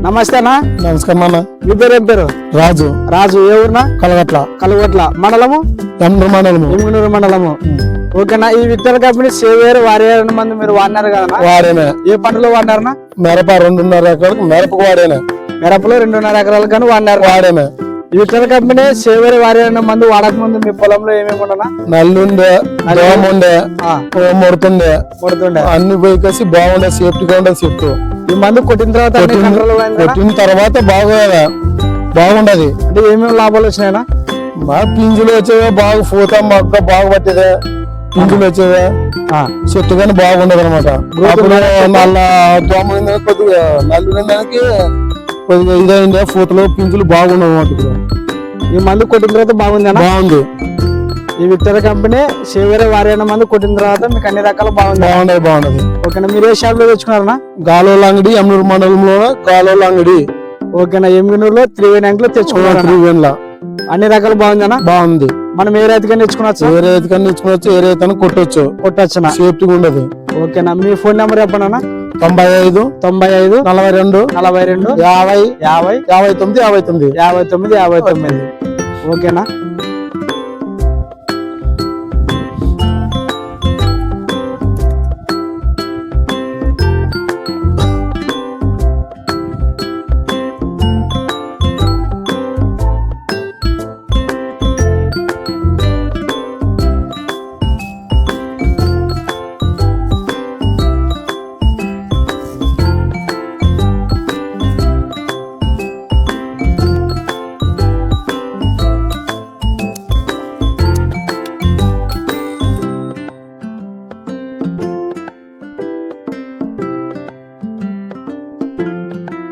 నమస్తే అన్న. నమస్కారం అన్న. మీ పేరు ఏం పేరు? రాజు. రాజు. ఏ ఊరునా? కలగట్ల. కలగట్ల మండలము? ఎమ్నూరు మండలము. ఎమ్నూరు మండలము. ఓకేనా. ఈ విత్తన కంపెనీ సేవేరు వారేరు మంది మీరు వాడినారు కదా? వాడేనా. ఏ పంటలో వాడినారనా? మిరప 2.5 ఎకరాలకు మిరపకు వాడేనా. మిరపలో 2.5 ఎకరాలు కానీ వాడినారు. వాడేనా. ఈ విత్తన కంపెనీ సేవేరు వారేరు మందు వాడక ముందు మీ పొలంలో ఏమేమి ఉండనా? నల్లుండే, దోమ ఉండే, ముడుతుండే, అన్ని పోయి కలిసి బాగుండే, సేఫ్టీగా ఉండే చెట్టు. ఈ మందు కొట్టిన తర్వాత కొట్టిన తర్వాత బాగుండదు. అంటే ఏమేమి లాభాలు వచ్చినాయనా? మా పింజులు వచ్చేవే, బాగా పూత మొక్క బాగా పట్టేదే, పింజులు వచ్చేవే, చెట్టు కానీ బాగుండదు అనమాట. అప్పుడు నల్ల దోమ కొద్దిగా నల్లు దానికి కొద్దిగా ఇదైందే, పూతలు పింజులు బాగుండదు అనమాట. ఇప్పుడు ఈ మందు కొట్టిన తర్వాత బాగుంది. బాగుంది. ఈ విత్తన కంపెనీ సేవేరే వారేన మందు కొట్టిన తర్వాత మీకు అన్ని రకాల బాగుండదు. ఓకేనా. మీరు ఏ షాప్ లో తెచ్చుకున్నారనా? గాలోల అంగడి, ఎమ్నూరు మండలంలో గాలోల అంగడి. ఓకేనా. ఎమ్మినూరులో 3 తెచ్చుకున్నారు. 3 అన్ని రకాలు బాగుందనా? బాగుంది. మనం ఏ రైతుకన్నా తెచ్చుకోవచ్చు, ఏ రైతుకన్నా తెచ్చుకోవచ్చు, ఏ రైతు కొట్టొచ్చునా, సేఫ్టీగా ఉండదు. ఓకేనా. మీ ఫోన్ నెంబర్ చెప్పనా? 95 92 42 50 59 59. ఓకేనా.